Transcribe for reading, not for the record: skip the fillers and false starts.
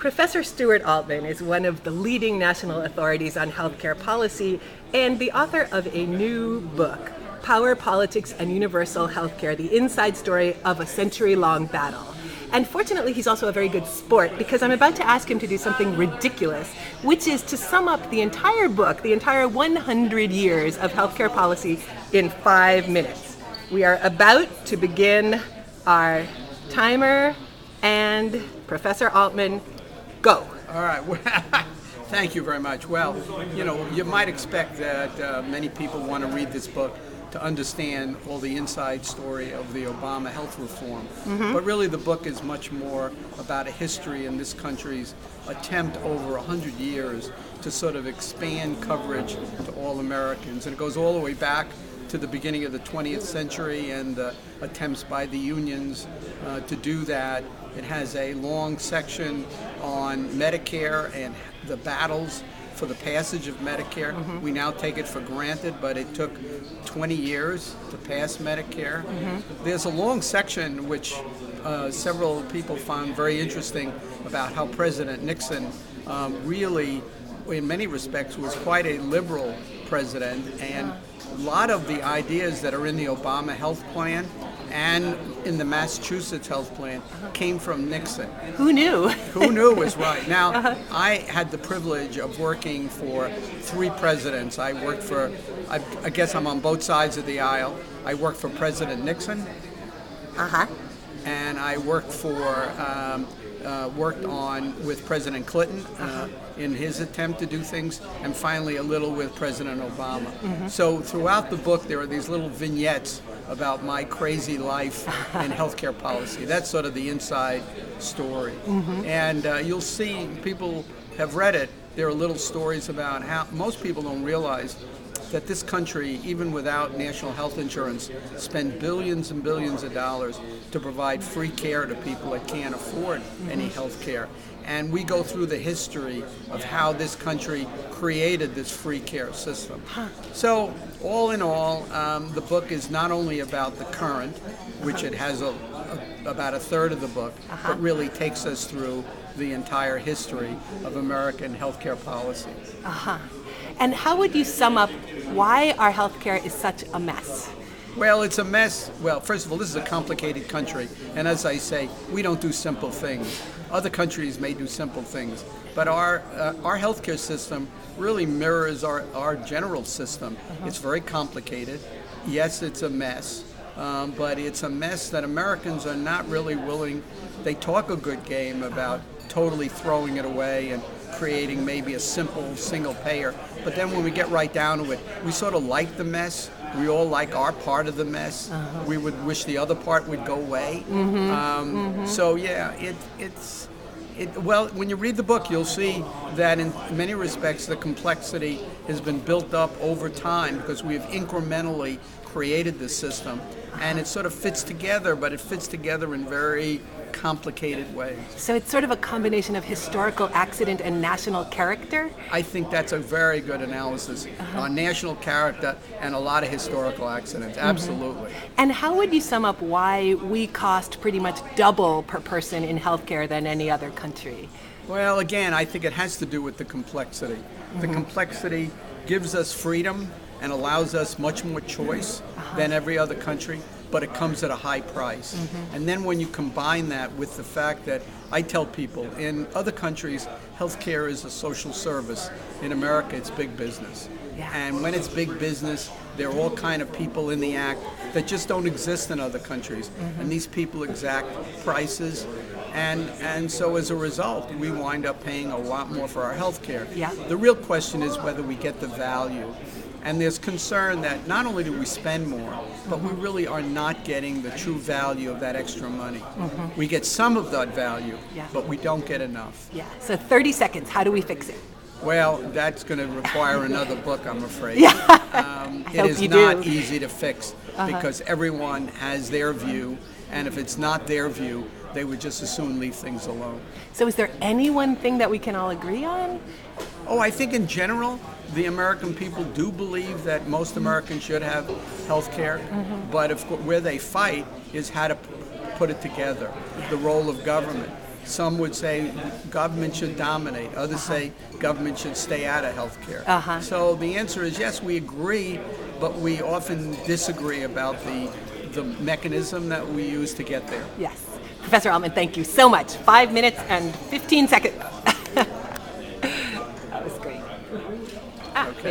Professor Stuart Altman is one of the leading national authorities on healthcare policy and the author of a new book, Power, Politics, and Universal Healthcare, the inside story of a century-long battle. And fortunately, he's also a very good sport, because I'm about to ask him to do something ridiculous, which is to sum up the entire book, the entire 100 years of healthcare policy in 5 minutes. We are about to begin our timer, and Professor Altman, go. All right. Well, thank you very much. Well, you might expect that many people want to read this book to understand all the inside story of the Obama health reform. But really the book is much more about a history in this country's attempt over 100 years to sort of expand coverage to all Americans. And it goes all the way back to the beginning of the 20th century and the attempts by the unions to do that. It has a long section on Medicare and the battles for the passage of Medicare. We now take it for granted, but it took 20 years to pass Medicare. There's a long section which several people found very interesting about how President Nixon really, in many respects, was quite a liberal president, and a lot of the ideas that are in the Obama health plan and in the Massachusetts health plan came from Nixon. Who knew? Who knew was right. Now, I had the privilege of working for 3 presidents. I worked for, I guess I'm on both sides of the aisle. I worked for President Nixon. And I worked on with President Clinton in his attempt to do things, and finally a little with President Obama. So throughout the book there are these little vignettes about my crazy life in healthcare policy. That's sort of the inside story. And you'll see, people have read it, there are little stories about how most people don't realize that this country, even without national health insurance, spend billions and billions of dollars to provide free care to people that can't afford any health care. And we go through the history of how this country created this free care system. So, all in all, the book is not only about the current, which it has about a third of the book, but really takes us through the entire history of American healthcare policy. And how would you sum up why our healthcare is such a mess? Well, it's a mess. Well, first of all, this is a complicated country, and as I say, we don't do simple things. Other countries may do simple things, but our healthcare system really mirrors our general system. It's very complicated. Yes, it's a mess, but it's a mess that Americans are not really willing. They talk a good game about totally throwing it away and creating maybe a simple single payer. But then when we get right down to it, we sort of like the mess. We all like our part of the mess. We would wish the other part would go away. So yeah, well, when you read the book, you'll see that in many respects the complexity has been built up over time because we have incrementally created this system, and it sort of fits together, but it fits together in very complicated ways. So it's sort of a combination of historical accident and national character? I think that's a very good analysis on national character and a lot of historical accidents, absolutely. And how would you sum up why we cost pretty much double per person in healthcare than any other country? Well, again, I think it has to do with the complexity. The complexity gives us freedom and allows us much more choice than every other country, but it comes at a high price. And then when you combine that with the fact that I tell people in other countries, healthcare is a social service. In America, it's big business. And when it's big business, there are all kind of people in the act that just don't exist in other countries. And these people exact prices. And so as a result, we wind up paying a lot more for our healthcare. The real question is whether we get the value. And there's concern that not only do we spend more, but we really are not getting the true value of that extra money. We get some of that value, but we don't get enough. So 30 seconds, how do we fix it? Well, that's going to require another book, I'm afraid. It is not easy to fix because everyone has their view, and if it's not their view, they would just as soon leave things alone. So is there any one thing that we can all agree on? Oh, I think in general, the American people do believe that most Americans should have health care, but where they fight is how to put it together, the role of government. Some would say government should dominate. Others say government should stay out of healthcare. So the answer is yes, we agree, but we often disagree about the mechanism that we use to get there. Yes. Professor Altman, thank you so much. 5 minutes and 15 seconds. That was great. Okay.